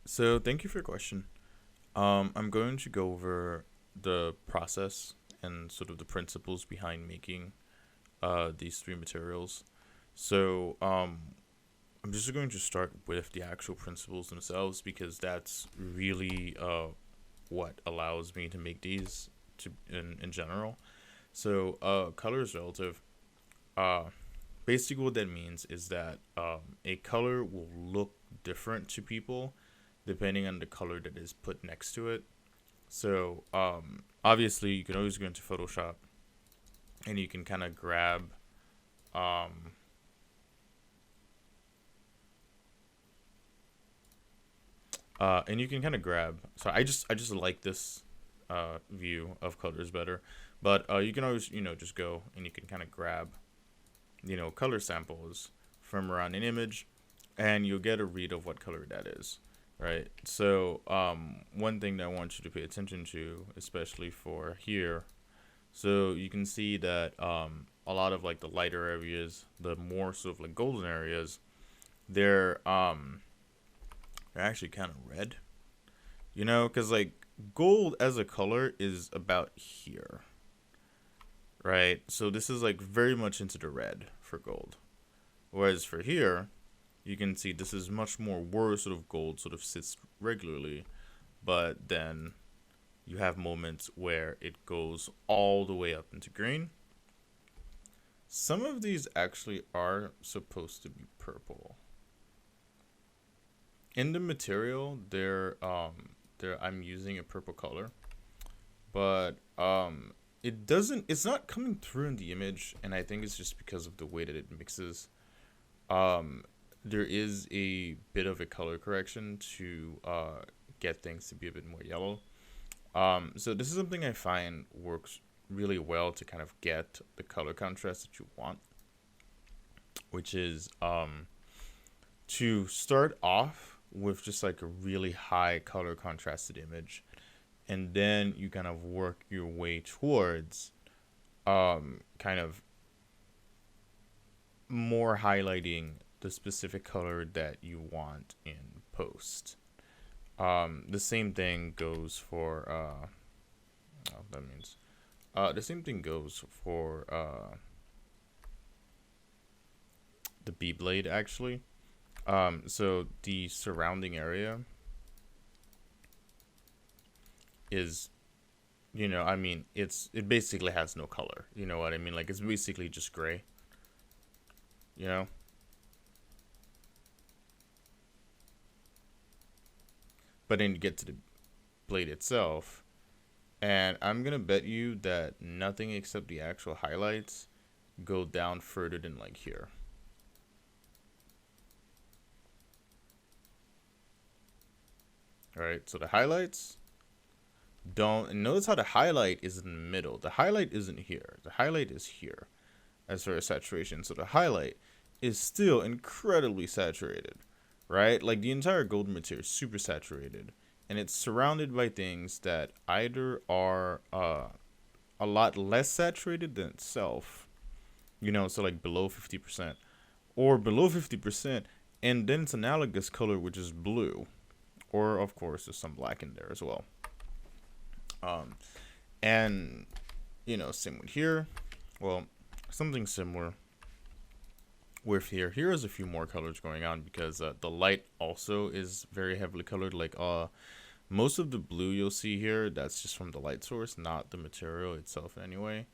So thank you for your question. I'm going to go over the process and sort of the principles behind making these three materials. So I'm just going to start with the actual principles themselves because that's really what allows me to make these in general. So color is relative. Uh, Basically, what that means is that a color will look different to people depending on the color that is put next to it. So, obviously, you can always go into Photoshop and you can kind of grab, um, and you can kind of grab. So I just like this view of colors better, but you can always just go and you can kind of grab color samples from around an image, and you'll get a read of what color that is, right? So one thing that I want you to pay attention to, especially for here. So you can see that a lot of like the lighter areas, the more sort of like golden areas, they're they're actually kind of red, because like gold as a color is about here, right? So this is like very much into the red for gold. Whereas for here, you can see this is much more where sort of gold sort of sits regularly, but then you have moments where it goes all the way up into green. Some of these actually are supposed to be purple. In the material, I'm using a purple color, but it's not coming through in the image, and I think it's just because of the way that it mixes. Um there is a bit of a color correction to get things to be a bit more yellow. So this is something I find works really well to kind of get the color contrast that you want, which is to start off with just like a really high color contrasted image, and then you kind of work your way towards kind of more highlighting the specific color that you want in post. The same thing goes for oh, that means the same thing goes for the B blade actually. So the surrounding area is, I mean, it basically has no color. You know what I mean? Like it's basically just gray. You know, but then you get to the blade itself, and I'm gonna bet you that nothing except the actual highlights go down further than like here. All right, so the highlights don't, and notice how the highlight is in the middle. The highlight isn't here. The highlight is here as far as saturation. So the highlight is still incredibly saturated, right? Like the entire golden material is super saturated, and it's surrounded by things that either are a lot less saturated than itself, so like below 50%, or below 50%, and then it's analogous color, which is blue, or of course, there's some black in there as well. Um, and same with here. Well, something similar with here. Here is a few more colors going on because the light also is very heavily colored. Like most of the blue you'll see here, that's just from the light source, not the material itself anyway.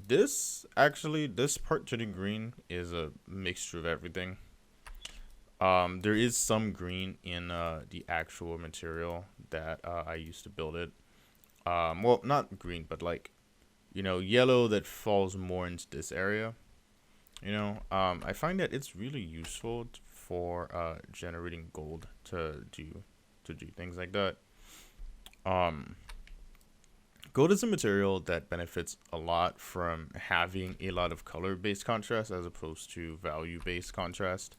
This part turning green is a mixture of everything. There is some green in the actual material that I used to build it. Well, not green, but like yellow that falls more into this area. I find that it's really useful for generating gold to do things like that. Um, Gold is a material that benefits a lot from having a lot of color based contrast as opposed to value based contrast.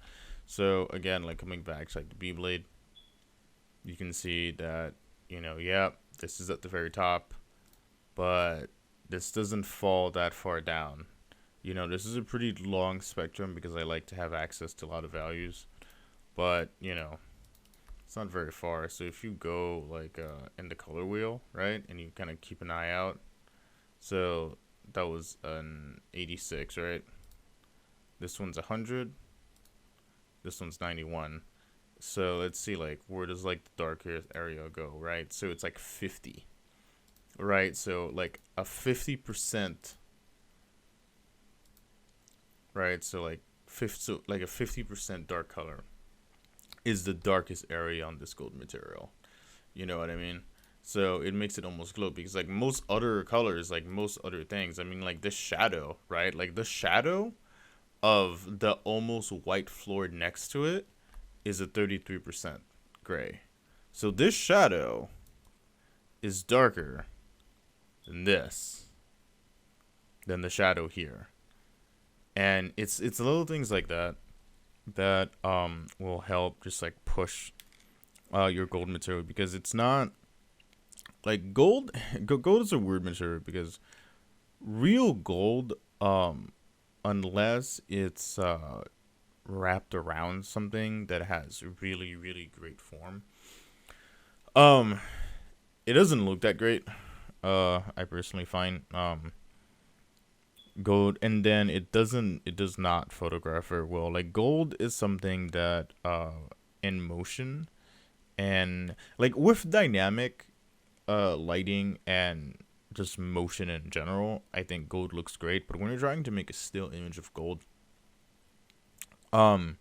So again, like coming back to like the B blade, you can see that yeah, this is at the very top, but this doesn't fall that far down. This is a pretty long spectrum because I like to have access to a lot of values, but It's not very far. So if you go like in the color wheel, right, and you kind of keep an eye out. So that was an 86, right? This one's 100. This one's 91. So let's see, like, where does like the darker area go, right? So it's like 50, right? So like a 50%, right? So like 50, so like a 50% dark color is the darkest area on this gold material. You know what I mean? So it makes it almost glow because like most other colors, like most other things, I mean like the shadow, right? Like the shadow of the almost white floor next to it is a 33% gray. So this shadow is darker than this, than the shadow here. And it's little things like that that will help just like push your gold material, because it's not like gold is a weird material because real gold, unless it's wrapped around something that has really really great form, um it doesn't look that great. I personally find gold, and then it does not photograph very well. Like gold is something that in motion and like with dynamic lighting and just motion in general, I think gold looks great. But when you're trying to make a still image of gold, um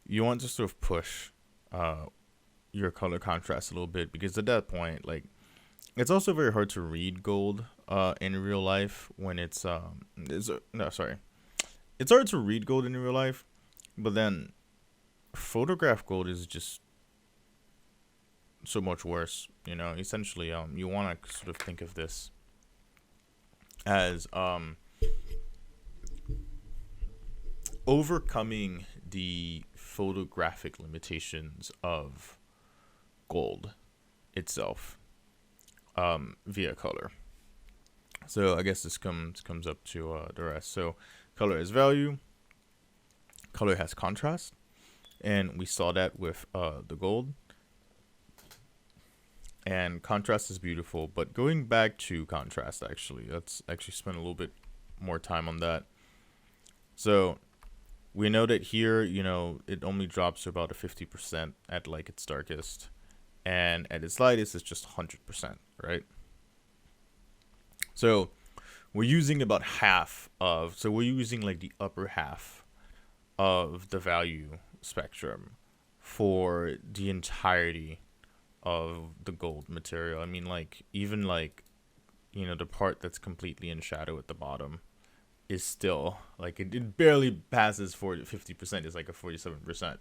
you want to sort of push uh your color contrast a little bit, because at that point, like, it's also very hard to read gold in real life when it's no, sorry, it's hard to read gold in real life, but then photograph gold is just so much worse. You know, essentially, you want to sort of think of this as overcoming the photographic limitations of gold itself, via color. So I guess this comes up to the rest. So color has value, color has contrast, and we saw that with the gold. And contrast is beautiful, but going back to contrast, actually, let's actually spend a little bit more time on that. So we know that here, you know, it only drops to about a 50% at like its darkest, and at its lightest, it's just 100%, right? So we're using about half of, so we're using like the upper half of the value spectrum for the entirety of the gold material. I mean, like, even like, you know, the part that's completely in shadow at the bottom is still like it barely passes 40 50%. It's like a 47%.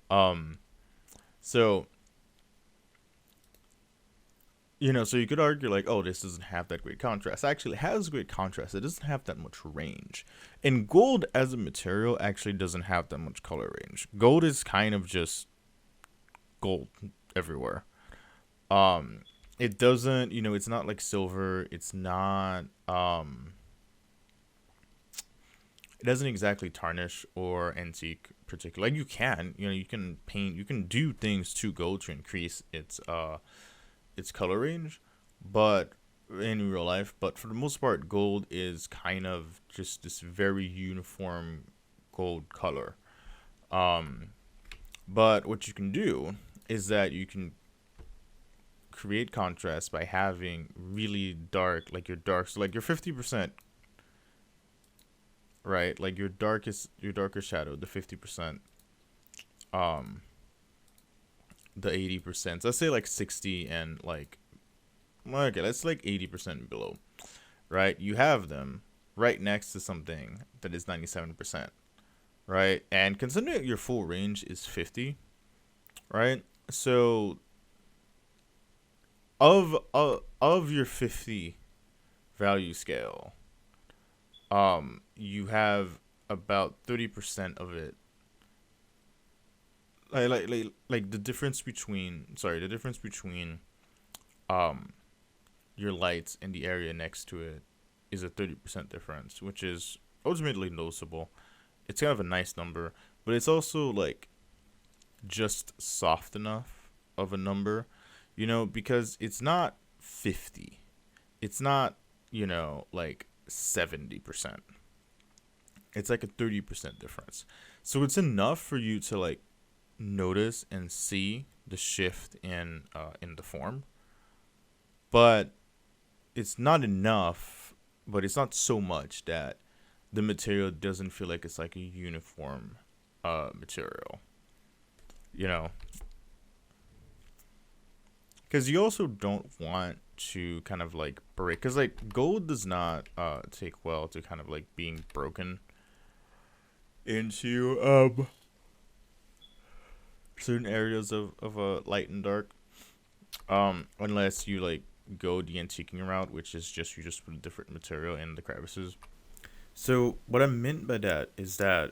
um so, you know, so you could argue like, oh, this doesn't have that great contrast. Actually, it has great contrast. It doesn't have that much range. And gold as a material actually doesn't have that much color range. Gold is kind of just gold everywhere. Um, it doesn't, you know, it's not like silver. It's not, it doesn't exactly tarnish or antique particularly. Like, you can, you know, you can paint, you can do things to gold to increase its color range, but in real life, but for the most part, gold is kind of just this very uniform gold color. Um, but what you can do is that you can create contrast by having really dark, like your dark, so like your 50%, right? Like your darkest shadow, the 50%, um, the 80%. Let's say like 60 and like, well, okay, let's like 80% below, right? You have them right next to something that is 97%, right? And considering your full range is 50, right? So of your 50 value scale, you have about 30% of it, like the difference between, sorry, the difference between um your lights and the area next to it is a 30% difference, which is ultimately noticeable. It's kind of a nice number, but it's also like just soft enough of a number, because it's not 50. It's not, like 70%. It's like a 30% difference. So it's enough for you to like notice and see the shift in the form, but it's not enough, but it's not so much that the material doesn't feel like it's like a uniform material, you know, because you also don't want to kind of like break, because like gold does not take well to kind of like being broken into certain areas of light and dark, unless you like go the antiquing route, which is just you just put a different material in the crevices. So what I meant by that is that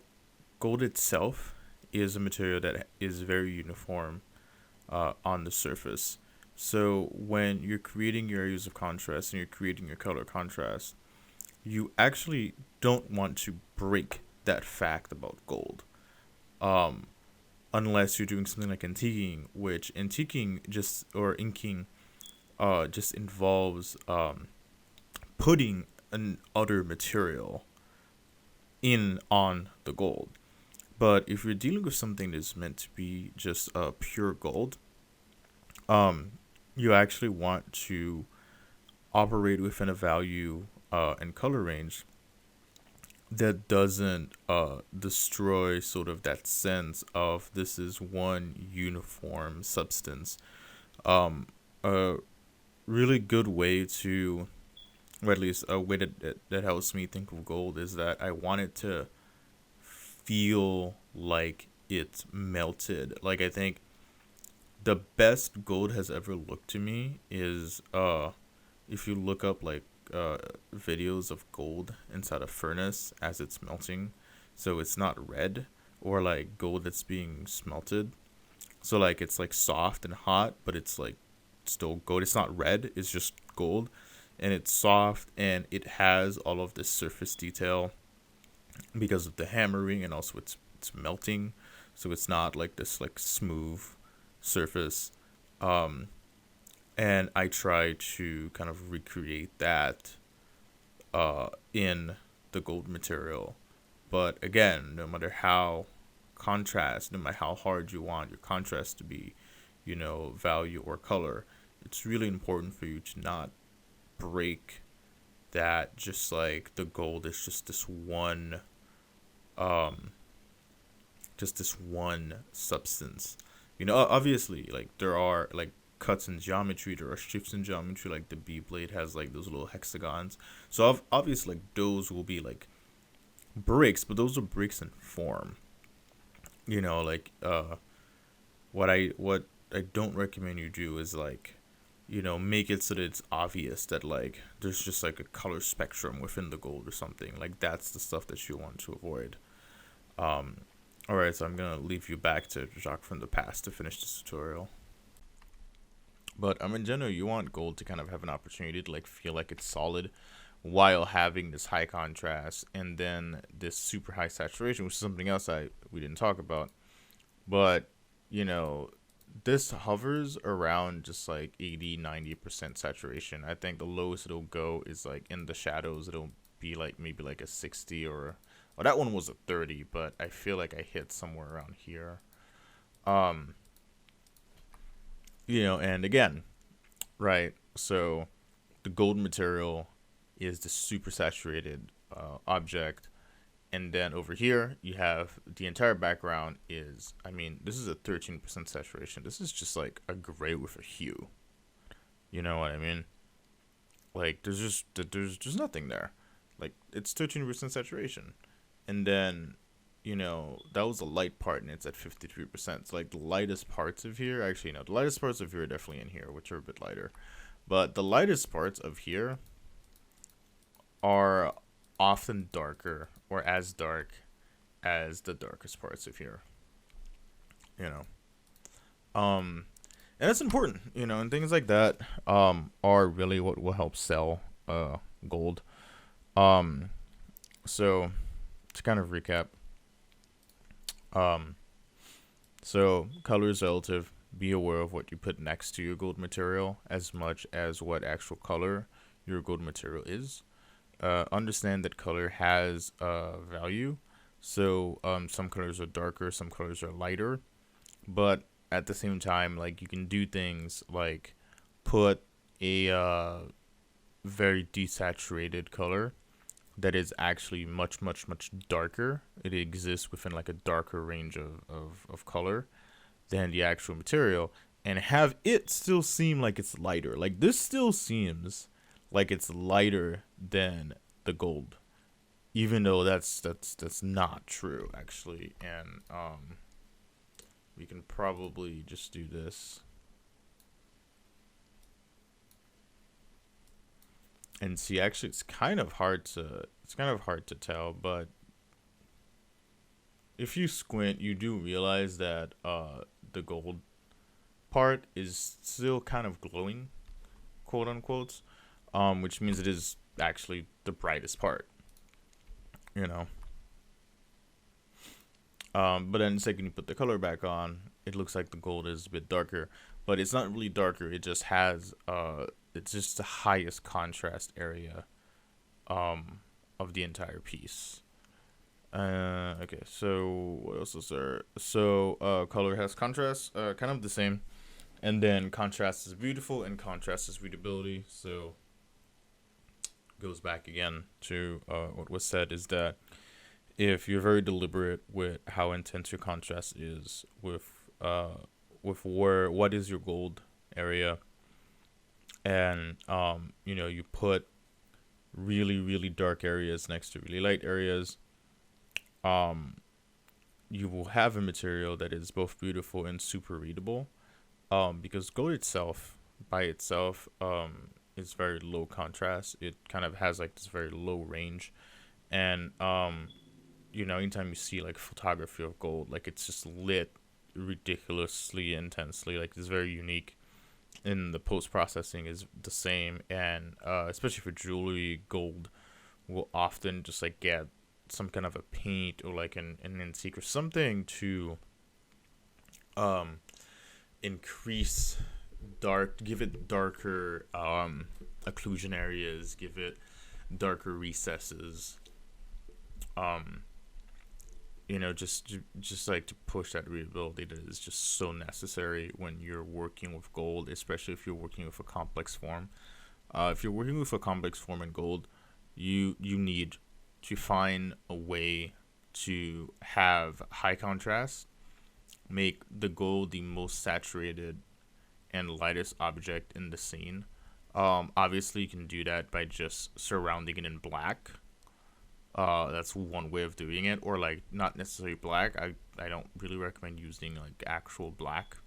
gold itself is a material that is very uniform on the surface. So when you're creating your areas of contrast and you're creating your color contrast, you actually don't want to break that fact about gold. Um, Unless you're doing something like antiquing, which antiquing just or inking just involves putting an other material in on the gold. But if you're dealing with something that's meant to be just pure gold, um, you actually want to operate within a value and color range that doesn't destroy sort of that sense of this is one uniform substance. A really good way to, or at least a way that helps me think of gold, is that I want it to feel like it's melted. Like I think the best gold has ever looked to me is if you look up like videos of gold inside a furnace as it's melting, so it's not red, or like gold that's being smelted. So like it's like soft and hot, but it's like still gold. It's not red, it's just gold, and it's soft and it has all of this surface detail because of the hammering, and also it's melting, so it's not like this like smooth surface. Um, and I try to kind of recreate that in the gold material. But again, no matter how no matter how hard you want your contrast to be, value or color, it's really important for you to not break that. Just like the gold is um, just this one substance. Obviously, like there are like cuts in geometry, there are shifts in geometry, like the B blade has like those little hexagons. So obviously, like those will be like breaks, but those are breaks in form. Like what I don't recommend you do is like, make it so that it's obvious that like there's just like a color spectrum within the gold or something. Like that's the stuff that you want to avoid. Um, all right, so I'm gonna leave you back to Jacques from the past to finish this tutorial. But in general, you want gold to kind of have an opportunity to like feel like it's solid, while having this high contrast and then this super high saturation, which is something else we didn't talk about. But you know, this hovers around just like 80-90% saturation. I think the lowest it'll go is like in the shadows. It'll be like maybe like a 60, or well, that one was a 30, but I feel like I hit somewhere around here. Um, and again, right? So the gold material is the super saturated object, and then over here you have the entire background is, I mean, this is a 13% saturation. This is just like a gray with a hue. You know what I mean? Like there's nothing there. Like it's 13% saturation, and then that was the light part, and it's at 53%. So like the lightest parts of here, actually no, the lightest parts of here are definitely in here, which are a bit lighter, but the lightest parts of here are often darker, or as dark as the darkest parts of here. You know, and it's important. And things like that are really what will help sell gold. Um, so to kind of recap, um, So color is relative. Be aware of what you put next to your gold material as much as what actual color your gold material is. Understand that color has value. So some colors are darker, some colors are lighter, but at the same time, like you can do things like put a very desaturated color that is actually much much much darker. It exists within like a darker range of color than the actual material, and have it still seem like it's lighter. Like this still seems like it's lighter than the gold, even though that's not true actually. And we can probably just do this and see. Actually, it's kind of hard to tell, but if you squint, you do realize that the gold part is still kind of glowing, quote unquote, which means it is actually the brightest part, you know. But then the second you put the color back on, it looks like the gold is a bit darker, but it's not really darker. It just has it's just the highest contrast area of the entire piece. Okay, so what else is there? So color has contrast, kind of the same, and then contrast is beautiful and contrast is readability. So goes back again to what was said, is that if you're very deliberate with how intense your contrast is with what is your gold area, and you know, you put really really dark areas next to really light areas, um you will have a material that is both beautiful and super readable, because gold itself by itself is very low contrast. It kind of has like this very low range, and you know, anytime you see like photography of gold, like it's just lit ridiculously intensely, like it's very unique, and the post processing is the same. And especially for jewelry, gold will often just like get some kind of a paint or like an antique or something to increase give it darker occlusion areas, give it darker recesses, um you know, just like to push that readability that is just so necessary when you're working with gold, especially if you're working with a complex form. If you're working with a complex form in gold, you need to find a way to have high contrast, make the gold the most saturated and lightest object in the scene. Obviously, you can do that by just surrounding it in black. That's one way of doing it, or like not necessarily black. I don't really recommend using like actual black,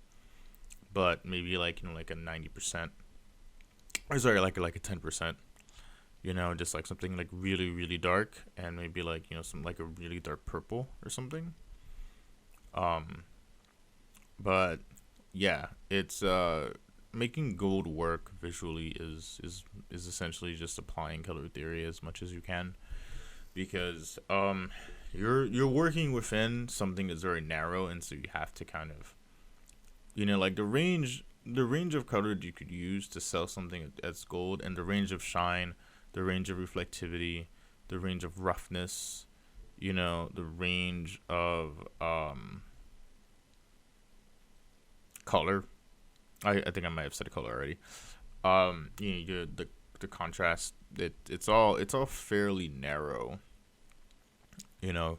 but maybe like, you know, like a 90%, or sorry, like a 10%. You know, just like something like really really dark, and maybe like, you know, some like a really dark purple or something. Um, but yeah, it's making gold work visually is essentially just applying color theory as much as you can, because you're working within something that's very narrow, and so you have to kind of, you know, like the range of color you could use to sell something as gold, and the range of shine, the range of reflectivity, the range of roughness, you know, the range of color. I think I might have said color already. You know, the contrast, it's all fairly narrow, you know.